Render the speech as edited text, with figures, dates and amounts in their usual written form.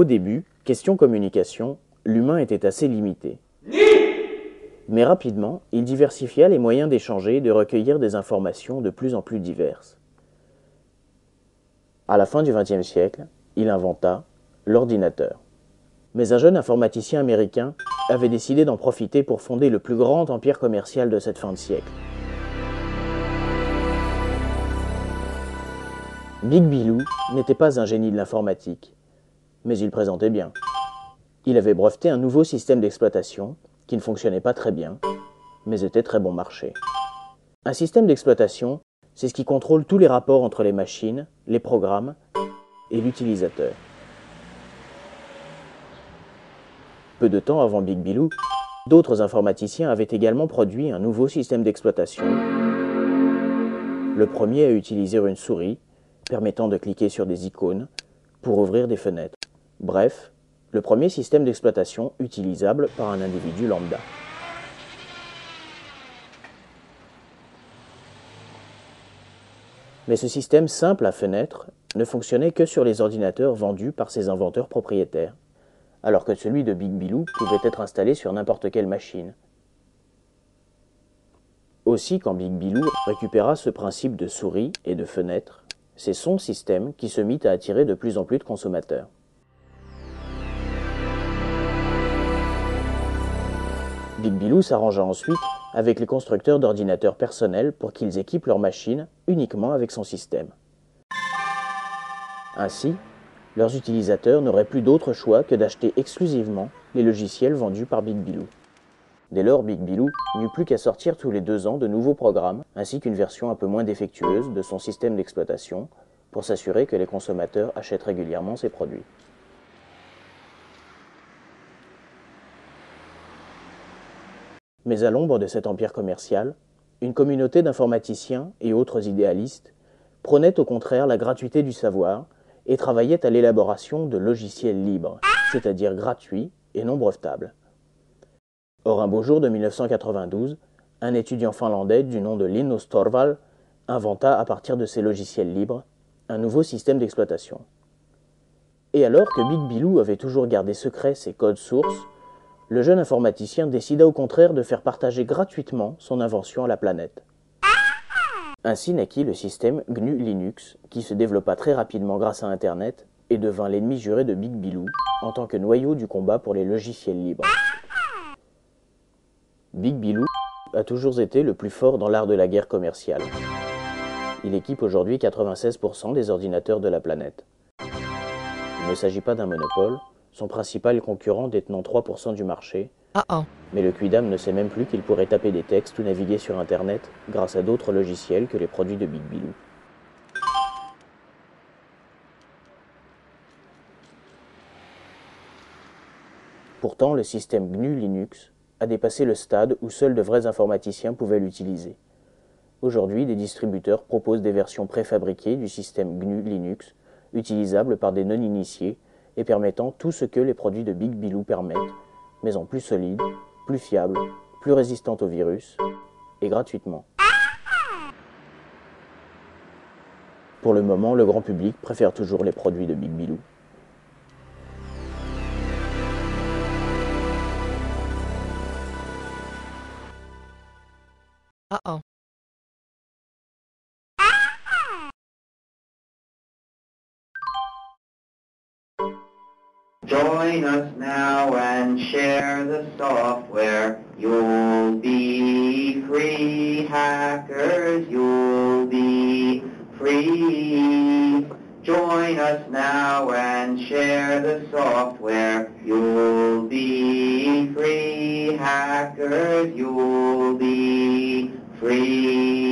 Au début, question communication, l'humain était assez limité. Mais rapidement, il diversifia les moyens d'échanger et de recueillir des informations de plus en plus diverses. À la fin du XXe siècle, il inventa l'ordinateur. Mais un jeune informaticien américain avait décidé d'en profiter pour fonder le plus grand empire commercial de cette fin de siècle. Big Bilou n'était pas un génie de l'informatique, mais il présentait bien. Il avait breveté un nouveau système d'exploitation qui ne fonctionnait pas très bien, mais était très bon marché. Un système d'exploitation, c'est ce qui contrôle tous les rapports entre les machines, les programmes et l'utilisateur. Peu de temps avant Big Bilou, d'autres informaticiens avaient également produit un nouveau système d'exploitation. Le premier a utilisé une souris, permettant de cliquer sur des icônes pour ouvrir des fenêtres. Bref, le premier système d'exploitation utilisable par un individu lambda. Mais ce système simple à fenêtres ne fonctionnait que sur les ordinateurs vendus par ses inventeurs propriétaires, alors que celui de Big Bilou pouvait être installé sur n'importe quelle machine. Aussi, quand Big Bilou récupéra ce principe de souris et de fenêtre, c'est son système qui se mit à attirer de plus en plus de consommateurs. Big Bilou s'arrangea ensuite avec les constructeurs d'ordinateurs personnels pour qu'ils équipent leurs machines uniquement avec son système. Ainsi, leurs utilisateurs n'auraient plus d'autre choix que d'acheter exclusivement les logiciels vendus par Big Bilou. Dès lors, Big Bilou n'eut plus qu'à sortir tous les 2 ans de nouveaux programmes, ainsi qu'une version un peu moins défectueuse de son système d'exploitation, pour s'assurer que les consommateurs achètent régulièrement ses produits. Mais à l'ombre de cet empire commercial, une communauté d'informaticiens et autres idéalistes prônait au contraire la gratuité du savoir et travaillait à l'élaboration de logiciels libres, c'est-à-dire gratuits et non brevetables. Or, un beau jour de 1992, un étudiant finlandais du nom de Linus Torvald inventa à partir de ces logiciels libres un nouveau système d'exploitation. Et alors que Big Bilou avait toujours gardé secret ses codes sources, le jeune informaticien décida au contraire de faire partager gratuitement son invention à la planète. Ainsi naquit le système GNU Linux, qui se développa très rapidement grâce à Internet et devint l'ennemi juré de Big Bilou en tant que noyau du combat pour les logiciels libres. Big Bilou a toujours été le plus fort dans l'art de la guerre commerciale. Il équipe aujourd'hui 96% des ordinateurs de la planète. Il ne s'agit pas d'un monopole, son principal concurrent détenant 3% du marché, mais le quidam ne sait même plus qu'il pourrait taper des textes ou naviguer sur Internet grâce à d'autres logiciels que les produits de Big Bilou. Pourtant, le système GNU Linux a dépassé le stade où seuls de vrais informaticiens pouvaient l'utiliser. Aujourd'hui, des distributeurs proposent des versions préfabriquées du système GNU Linux, utilisables par des non-initiés et permettant tout ce que les produits de Big Bilou permettent, mais en plus solide, plus fiable, plus résistante aux virus, et gratuitement. Pour le moment, le grand public préfère toujours les produits de Big Bilou. Join us now and share the software. You'll be free, hackers, you'll be free. Join us now and share the software. You'll be free, hackers, you'll be free.